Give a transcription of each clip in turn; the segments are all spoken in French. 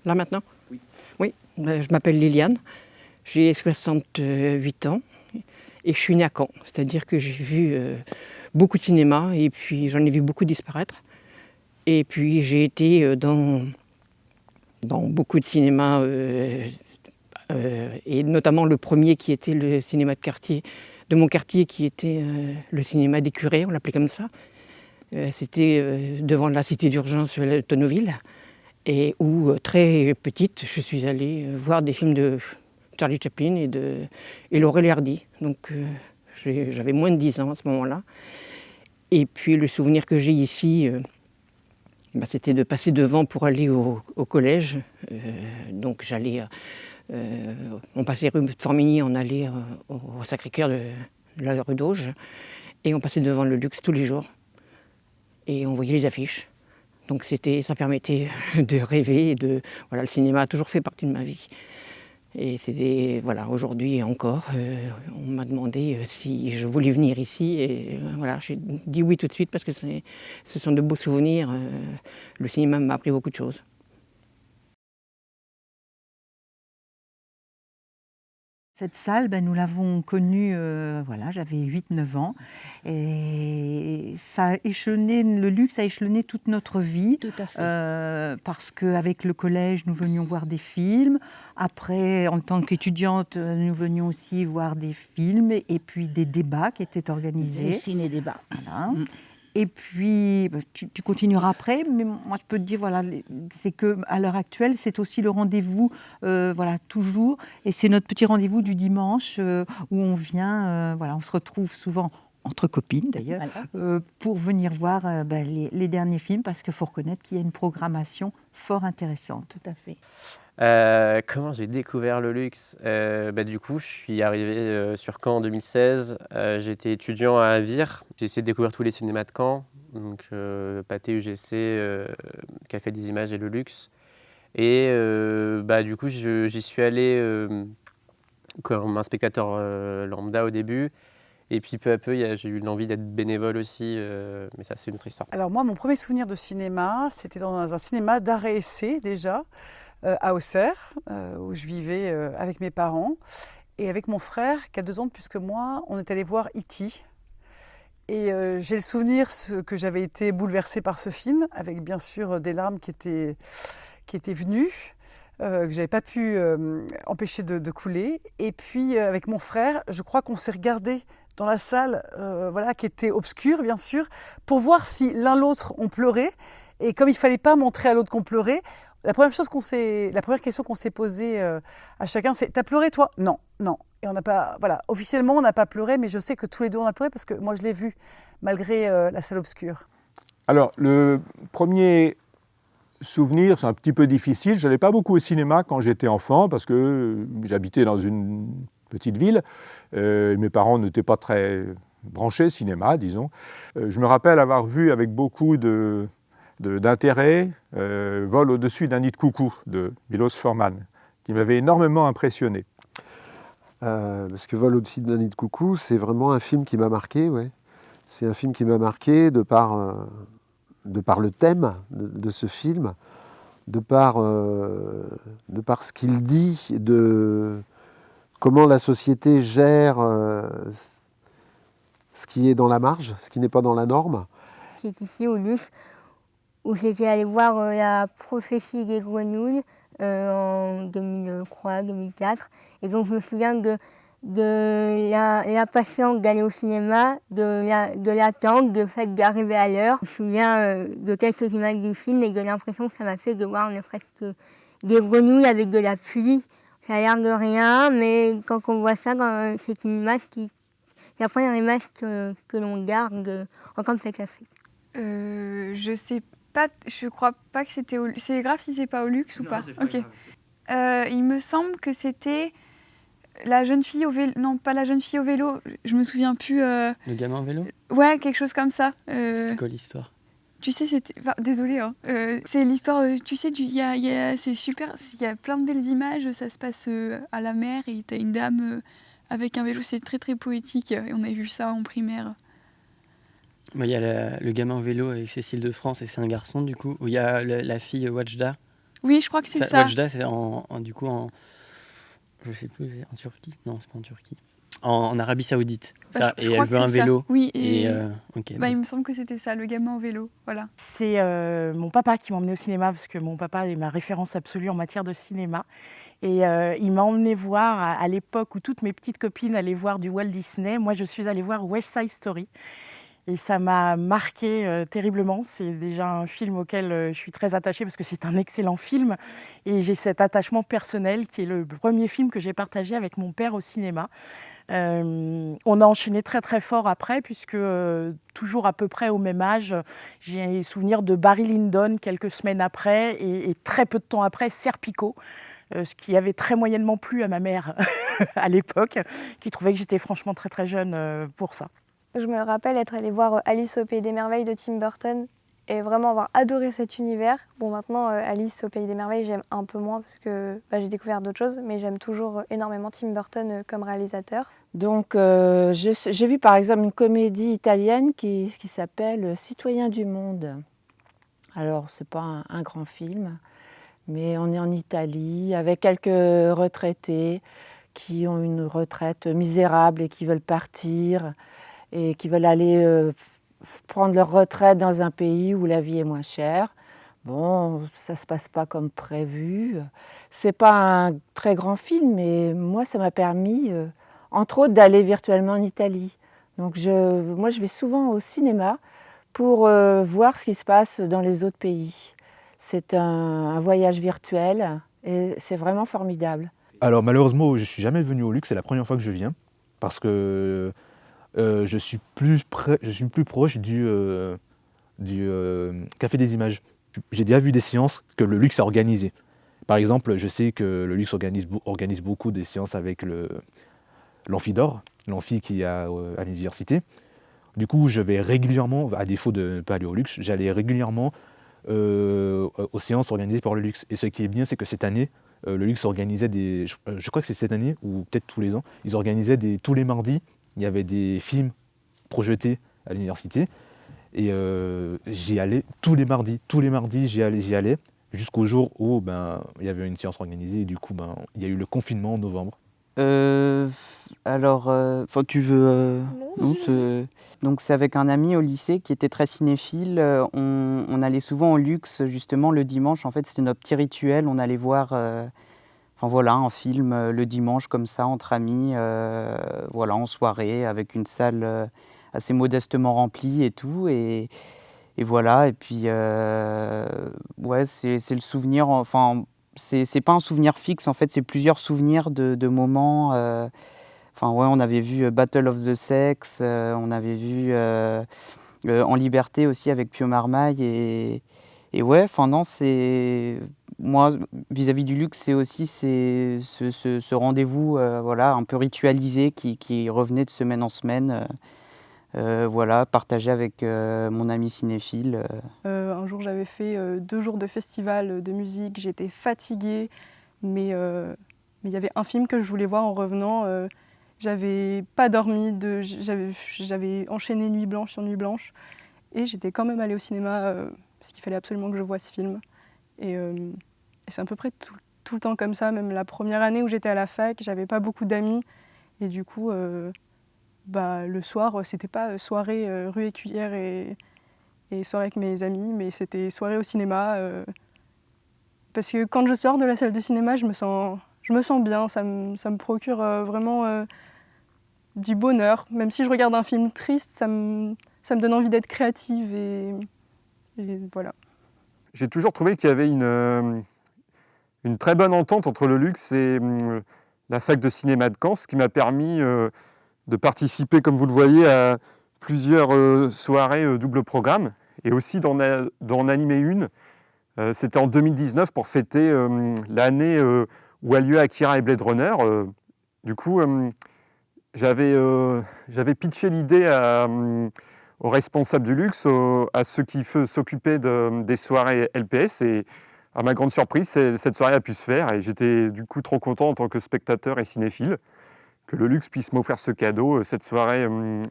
Là maintenant? Oui. Oui, je m'appelle Liliane, j'ai 68 ans et je suis née à Caen. C'est-à-dire que j'ai vu beaucoup de cinéma et puis j'en ai vu beaucoup disparaître. Et puis j'ai été dans beaucoup de cinémas, et notamment le premier qui était le cinéma de mon quartier, qui était le cinéma des curés, on l'appelait comme ça. C'était devant la cité d'urgence de Tonneauville, et où très petite, je suis allée voir des films de Charlie Chaplin et Laurel et Hardy. Donc j'avais moins de 10 ans à ce moment-là. Et puis le souvenir que j'ai ici, c'était de passer devant pour aller au collège. Donc on passait rue de Formigny, on allait au Sacré-Cœur de la rue d'Auge, et on passait devant le Luxe tous les jours. Et on voyait les affiches. Donc ça permettait de rêver. Le cinéma a toujours fait partie de ma vie. Et aujourd'hui encore, on m'a demandé si je voulais venir ici. Et j'ai dit oui tout de suite parce que ce sont de beaux souvenirs. Le cinéma m'a appris beaucoup de choses. Cette salle, nous l'avons connue, j'avais 8-9 ans. Et ça a échelonné, le luxe a échelonné toute notre vie. Tout à fait. Parce qu'avec le collège, nous venions voir des films. Après, en tant qu'étudiante, nous venions aussi voir des films et puis des débats qui étaient organisés. Des ciné-débats. Voilà. Et puis, tu continueras après, mais moi je peux te dire, c'est qu'à l'heure actuelle, c'est aussi le rendez-vous, toujours. Et c'est notre petit rendez-vous du dimanche où on vient, on se retrouve souvent entre copines d'ailleurs, pour venir voir les derniers films, parce qu'il faut reconnaître qu'il y a une programmation fort intéressante. Tout à fait. Comment j'ai découvert le luxe? Du coup, je suis arrivé sur Caen en 2016. J'étais étudiant à Avire. J'ai essayé de découvrir tous les cinémas de Caen, donc Pathé UGC, Café des Images et le luxe. Et du coup, j'y suis allé comme un spectateur lambda au début. Et puis peu à peu, j'ai eu l'envie d'être bénévole aussi, mais ça c'est une autre histoire. Alors moi, mon premier souvenir de cinéma, c'était dans un cinéma d'art et essai déjà, à Auxerre, où je vivais avec mes parents. Et avec mon frère, qui a 2 ans de plus que moi, on est allé voir E.T. Et j'ai le souvenir que j'avais été bouleversée par ce film, avec bien sûr des larmes qui étaient venues, que je n'avais pas pu empêcher de couler. Et puis avec mon frère, je crois qu'on s'est regardé dans la salle, qui était obscure bien sûr, pour voir si l'un l'autre on pleurait. Et comme il ne fallait pas montrer à l'autre qu'on pleurait, la première question qu'on s'est posée à chacun, c'est « T'as pleuré toi ?» Non, non. Et on n'a pas, officiellement on n'a pas pleuré, mais je sais que tous les deux on a pleuré parce que moi je l'ai vu, malgré la salle obscure. Alors, le premier souvenir, c'est un petit peu difficile. Je n'allais pas beaucoup au cinéma quand j'étais enfant parce que j'habitais dans une petite ville. Mes parents n'étaient pas très branchés cinéma, disons. Je me rappelle avoir vu avec beaucoup d'intérêt Vol au-dessus d'un nid de coucou de Milos Forman, qui m'avait énormément impressionné. Parce que Vol au-dessus d'un nid de coucou, c'est vraiment un film qui m'a marqué, ouais. C'est un film qui m'a marqué de par le thème de ce film, de par ce qu'il dit, de comment la société gère ce qui est dans la marge, ce qui n'est pas dans la norme. C'est ici au luxe où j'étais allée voir la prophétie des grenouilles en 2003-2004. Et donc je me souviens de l'impatience d'aller au cinéma, de l'attente, du fait d'arriver à l'heure. Je me souviens de quelques images du film et de l'impression que ça m'a fait de voir ne serait-ce que des grenouilles avec de la pluie. Ça a l'air de rien, mais quand on voit ça, c'est une image c'est la première image que l'on garde en tant que Afrique. Je sais pas, je crois pas que c'était au luxe. C'est grave si c'est pas au luxe ou pas? Ok. Il me semble que c'était la jeune fille au vélo. Non, pas la jeune fille au vélo. Je me souviens plus. Le gamin au vélo? Ouais, quelque chose comme ça. C'est quoi l'histoire? Tu sais, c'était. Enfin, désolée, hein. C'est l'histoire. Tu sais, c'est super. Il y a plein de belles images. Ça se passe à la mer et t'as une dame avec un vélo. C'est très très poétique. Et on a vu ça en primaire. Il y a le gamin au vélo avec Cécile de France et c'est un garçon du coup. Où il y a la fille Wajda. Oui, je crois que c'est ça. Oajda, c'est du coup en. Je sais plus, en Turquie? Non, c'est pas en Turquie. En Arabie Saoudite. Bah, je et crois elle que veut un c'est ça. vélo. Oui, ok. il me semble que c'était ça, le gamin en vélo. Voilà. C'est mon papa qui m'a emmené au cinéma parce que mon papa est ma référence absolue en matière de cinéma. Et il m'a emmené voir à l'époque où toutes mes petites copines allaient voir du Walt Disney. Moi, je suis allée voir West Side Story. Et ça m'a marqué terriblement. C'est déjà un film auquel je suis très attachée parce que c'est un excellent film. Et j'ai cet attachement personnel qui est le premier film que j'ai partagé avec mon père au cinéma. On a enchaîné très très fort après puisque toujours à peu près au même âge, j'ai souvenir de Barry Lyndon quelques semaines après et très peu de temps après Serpico. Ce qui avait très moyennement plu à ma mère à l'époque, qui trouvait que j'étais franchement très très jeune pour ça. Je me rappelle être allée voir Alice au Pays des Merveilles de Tim Burton et vraiment avoir adoré cet univers. Bon, maintenant, Alice au Pays des Merveilles, j'aime un peu moins parce que j'ai découvert d'autres choses, mais j'aime toujours énormément Tim Burton comme réalisateur. Donc, j'ai vu par exemple une comédie italienne qui s'appelle Citoyens du monde. Alors, c'est pas un grand film, mais on est en Italie avec quelques retraités qui ont une retraite misérable et qui veulent partir et qui veulent aller prendre leur retraite dans un pays où la vie est moins chère. Bon, ça ne se passe pas comme prévu. C'est pas un très grand film, mais moi, ça m'a permis, entre autres, d'aller virtuellement en Italie. Donc, moi, je vais souvent au cinéma pour voir ce qui se passe dans les autres pays. C'est un voyage virtuel et c'est vraiment formidable. Alors, malheureusement, je ne suis jamais venu au Luxe, c'est la première fois que je viens, parce que je suis plus proche du Café des Images. J'ai déjà vu des séances que le Luxe a organisées. Par exemple, je sais que le Luxe organise beaucoup des séances avec l'Amphi d'Or, l'amphi qu'il y a à l'université. Du coup, je vais régulièrement, à défaut de ne pas aller au Luxe, j'allais régulièrement aux séances organisées par le Luxe. Et ce qui est bien, c'est que cette année, le Luxe organisait je crois que c'est cette année, ou peut-être tous les ans, ils organisaient tous les mardis, il y avait des films projetés à l'université. Et j'y allais tous les mardis. Tous les mardis, j'y allais jusqu'au jour où il y avait une séance organisée. Et du coup, il y a eu le confinement en novembre. Tu veux... Non, Donc c'est avec un ami au lycée qui était très cinéphile. On allait souvent au Luxe, justement, le dimanche. En fait, c'était notre petit rituel. On allait voir un film le dimanche, comme ça, entre amis, en soirée, avec une salle assez modestement remplie et tout. Et voilà, et puis, c'est le souvenir... C'est pas un souvenir fixe, en fait, c'est plusieurs souvenirs de moments. On avait vu Battle of the Sex, on avait vu En Liberté aussi avec Pio Marmaille. Moi, vis-à-vis du Luxe, c'est aussi ce rendez-vous un peu ritualisé qui revenait de semaine en semaine. Partagé avec mon ami cinéphile. Un jour, j'avais fait 2 jours de festival de musique, j'étais fatiguée, mais il y avait un film que je voulais voir en revenant. J'avais pas dormi, j'avais enchaîné nuit blanche sur nuit blanche, et j'étais quand même allée au cinéma parce qu'il fallait absolument que je voie ce film. Et c'est à peu près tout le temps comme ça, même la première année où j'étais à la fac, j'avais pas beaucoup d'amis, et du coup... le soir, c'était pas soirée rue Écuyère et soirée avec mes amis, mais c'était soirée au cinéma. Parce que quand je sors de la salle de cinéma, je me sens bien, ça me procure vraiment du bonheur. Même si je regarde un film triste, ça me donne envie d'être créative et voilà. J'ai toujours trouvé qu'il y avait une très bonne entente entre le Luxe et la fac de cinéma de Caen, ce qui m'a permis de participer, comme vous le voyez, à plusieurs soirées double programme et aussi d'en animer une. C'était en 2019 pour fêter l'année où a lieu Akira et Blade Runner. Du coup, j'avais pitché l'idée aux responsables du Luxe, à ceux qui s'occupaient des soirées LPS, et à ma grande surprise, cette soirée a pu se faire et j'étais du coup trop content en tant que spectateur et cinéphile que le Luxe puisse m'offrir ce cadeau, cette soirée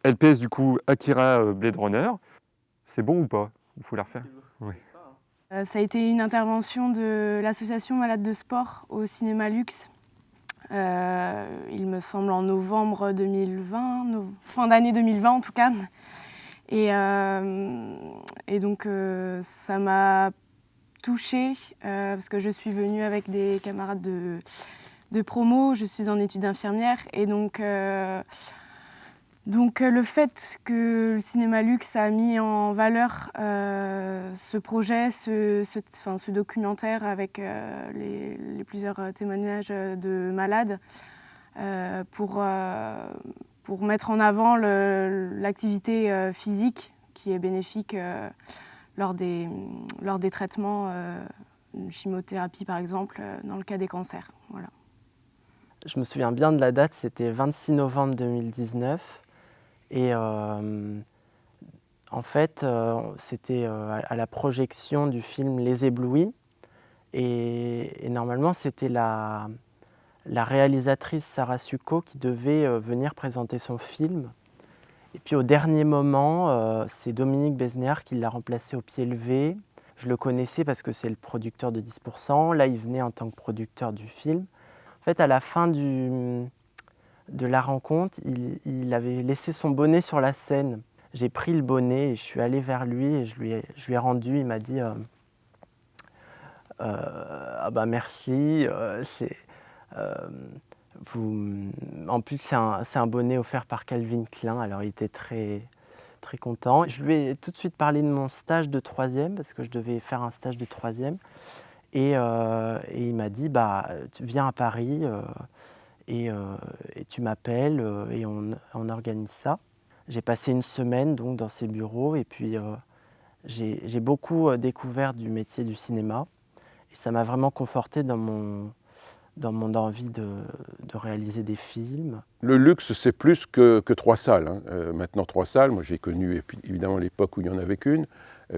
LPS du coup Akira Blade Runner. C'est bon ou pas? Il faut la refaire. Oui. Ça a été une intervention de l'association Malades de Sport au cinéma Luxe. Il me semble en novembre 2020, fin d'année 2020 en tout cas. Et donc ça m'a touchée parce que je suis venue avec des camarades de promo, je suis en études d'infirmière et donc le fait que le cinéma Luxe a mis en valeur ce projet, ce documentaire avec les plusieurs témoignages de malades pour mettre en avant l'activité physique qui est bénéfique lors des traitements, chimiothérapie par exemple, dans le cas des cancers. Voilà. Je me souviens bien de la date, c'était 26 novembre 2019. Et en fait, c'était à la projection du film Les Éblouis. Et normalement, c'était la réalisatrice Sarah Succo qui devait venir présenter son film. Et puis au dernier moment, c'est Dominique Besnéard qui l'a remplacé au pied levé. Je le connaissais parce que c'est le producteur de 10%. Là, il venait en tant que producteur du film. En fait, à la fin de la rencontre, il avait laissé son bonnet sur la scène. J'ai pris le bonnet et je suis allé vers lui et je lui ai rendu. Il m'a dit ah bah merci. En plus, c'est un bonnet offert par Calvin Klein. Alors, il était très, très content. Je lui ai tout de suite parlé de mon stage de 3e parce que je devais faire un stage de 3e. Et il m'a dit bah, tu viens à Paris. Et tu m'appelles et on organise ça. J'ai passé une semaine donc, dans ses bureaux et puis j'ai beaucoup découvert du métier du cinéma et ça m'a vraiment conforté dans mon envie de réaliser des films. Le luxe, c'est plus que 3 salles. Hein. Maintenant, 3 salles, moi j'ai connu évidemment l'époque où il n'y en avait qu'une,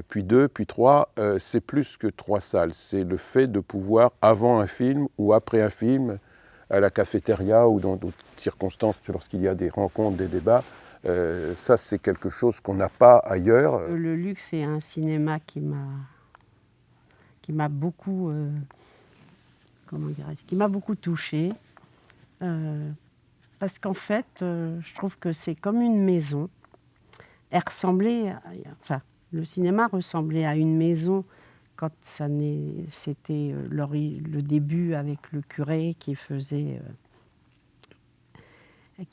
puis 2, puis 3. C'est plus que 3 salles. C'est le fait de pouvoir, avant un film ou après un film, à la cafétéria ou dans d'autres circonstances, lorsqu'il y a des rencontres, des débats, ça c'est quelque chose qu'on n'a pas ailleurs. Le luxe est un cinéma qui m'a beaucoup, qui m'a beaucoup touchée, parce qu'en fait, je trouve que c'est comme une maison. Elle ressemblait, le cinéma ressemblait à une maison. Quand c'était le début avec le curé qui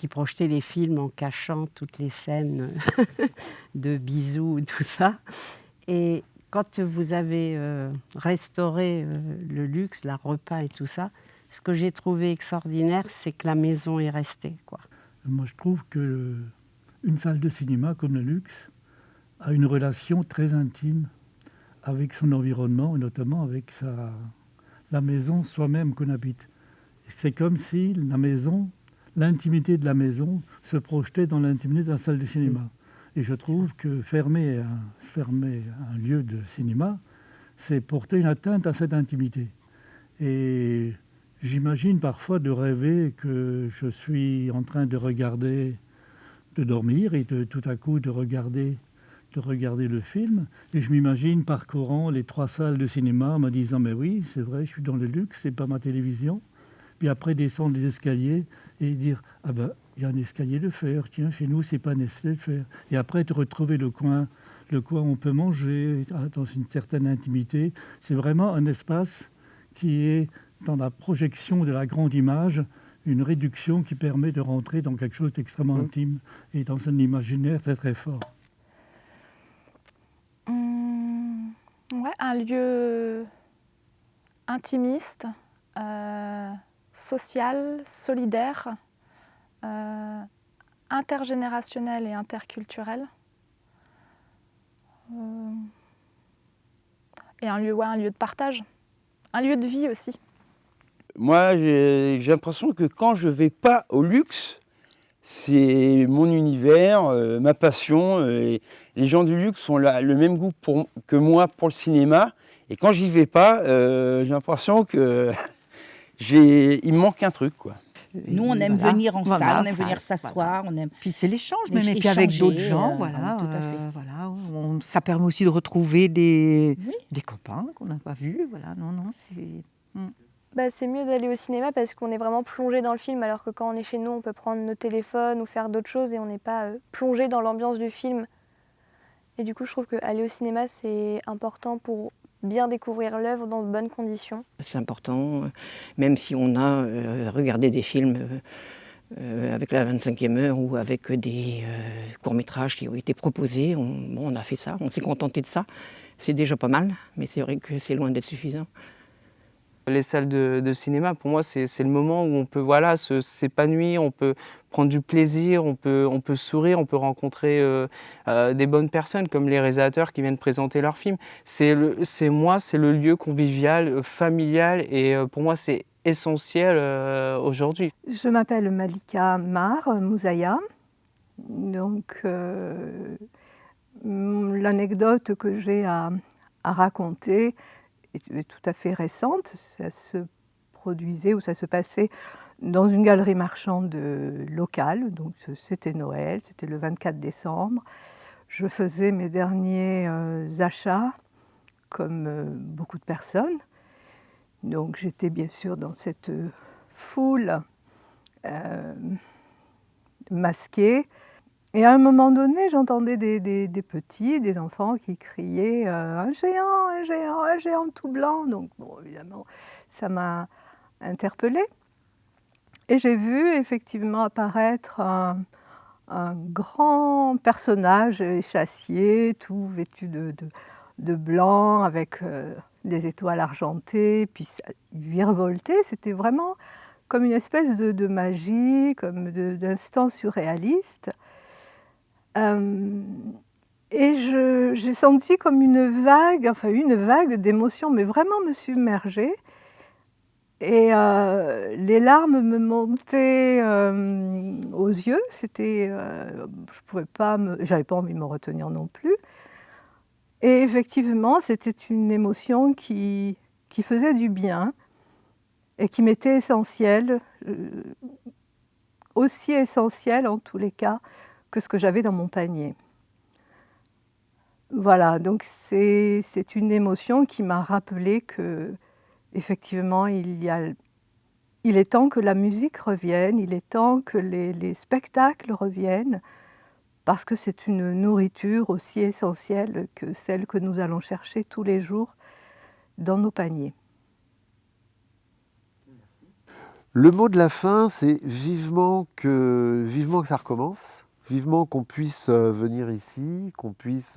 projetait les films en cachant toutes les scènes de bisous, tout ça. Et quand vous avez restauré le luxe, la repas et tout ça, ce que j'ai trouvé extraordinaire, c'est que la maison est restée, quoi. Moi, je trouve qu'une salle de cinéma comme le luxe a une relation très intime avec son environnement, et notamment avec la maison soi-même qu'on habite. C'est comme si l'intimité de la maison se projetait dans l'intimité de la salle de cinéma. Et je trouve que fermer un lieu de cinéma, c'est porter une atteinte à cette intimité. Et j'imagine parfois de rêver que je suis en train de dormir et tout à coup de regarder le film, et je m'imagine parcourant les 3 salles de cinéma en me disant mais oui, c'est vrai, je suis dans le luxe, c'est pas ma télévision. Puis après descendre les escaliers et dire ah ben il y a un escalier de fer, tiens chez nous c'est pas un escalier de fer. Et après te retrouver le coin où on peut manger dans une certaine intimité. C'est vraiment un espace qui est dans la projection de la grande image, une réduction qui permet de rentrer dans quelque chose d'extrêmement intime et dans un imaginaire très très fort. Ouais, un lieu intimiste, social, solidaire, intergénérationnel et interculturel. Et un lieu de partage, un lieu de vie aussi. Moi, j'ai l'impression que quand je ne vais pas au luxe, c'est mon univers, ma passion. Et les gens du luxe ont le même goût que moi pour le cinéma. Et quand j'y vais pas, j'ai l'impression que il me manque un truc, quoi. Nous, on aime voilà. venir en Voilà, salle, on aime ça, venir s'asseoir, on aime. Puis c'est l'échange même, et puis avec d'autres gens, voilà. tout à fait. Voilà, ça permet aussi de retrouver des copains qu'on n'a pas vus, voilà. Non, c'est. Bah, c'est mieux d'aller au cinéma parce qu'on est vraiment plongé dans le film, alors que quand on est chez nous, on peut prendre nos téléphones ou faire d'autres choses et on n'est pas plongé dans l'ambiance du film. Et du coup, je trouve qu'aller au cinéma, c'est important pour bien découvrir l'œuvre dans de bonnes conditions. C'est important, même si on a regardé des films avec la 25e heure ou avec des courts-métrages qui ont été proposés, on a fait ça, on s'est contenté de ça. C'est déjà pas mal, mais c'est vrai que c'est loin d'être suffisant. Les salles de cinéma, pour moi, c'est le moment où on peut s'épanouir, on peut prendre du plaisir, on peut sourire, on peut rencontrer des bonnes personnes comme les réalisateurs qui viennent présenter leurs films. C'est le lieu convivial, familial et pour moi, c'est essentiel aujourd'hui. Je m'appelle Malika Mar Mouzaya. Donc, l'anecdote que j'ai à raconter est tout à fait récente. Ça se produisait ou ça se passait dans une galerie marchande locale. Donc c'était Noël, c'était le 24 décembre. Je faisais mes derniers achats comme beaucoup de personnes. Donc j'étais bien sûr dans cette foule masquée. Et à un moment donné, j'entendais des petits, des enfants qui criaient un géant tout blanc. Donc, bon, évidemment, ça m'a interpellée. Et j'ai vu effectivement apparaître un grand personnage échassier, tout vêtu de blanc, avec des étoiles argentées, puis il virevoltait. C'était vraiment comme une espèce de magie, comme d'instant surréaliste. Et j'ai senti comme une vague d'émotions, mais vraiment me submerger. Et les larmes me montaient aux yeux. J'avais pas envie de me retenir non plus. Et effectivement, c'était une émotion qui faisait du bien et qui m'était essentielle, aussi essentielle en tous les cas que ce que j'avais dans mon panier. Voilà, donc c'est une émotion qui m'a rappelé que, effectivement, il est temps que la musique revienne, il est temps que les spectacles reviennent, parce que c'est une nourriture aussi essentielle que celle que nous allons chercher tous les jours dans nos paniers. Le mot de la fin, c'est vivement que ça recommence. Vivement qu'on puisse venir ici, qu'on puisse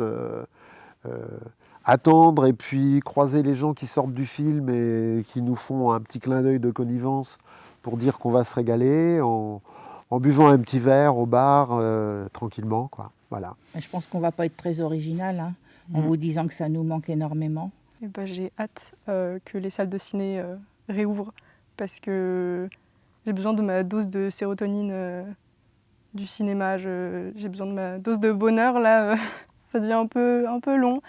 attendre et puis croiser les gens qui sortent du film et qui nous font un petit clin d'œil de connivence pour dire qu'on va se régaler en buvant un petit verre au bar tranquillement, quoi. Voilà. Je pense qu'on ne va pas être très original en vous disant que ça nous manque énormément. Et j'ai hâte que les salles de ciné réouvrent parce que j'ai besoin de ma dose de sérotonine du cinéma, j'ai besoin de ma dose de bonheur, là, ça devient un peu long.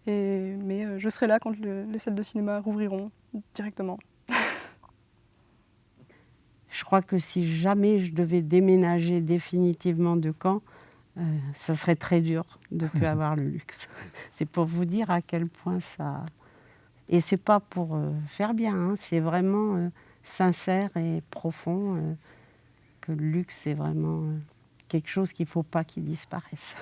Mais je serai là quand les salles de cinéma rouvriront directement. Je crois que si jamais je devais déménager définitivement de Caen, ça serait très dur de ne plus avoir le luxe. C'est pour vous dire à quel point ça... Et c'est pas pour faire bien, c'est vraiment sincère et profond. Que le luxe, c'est vraiment quelque chose qu'il ne faut pas qu'il disparaisse.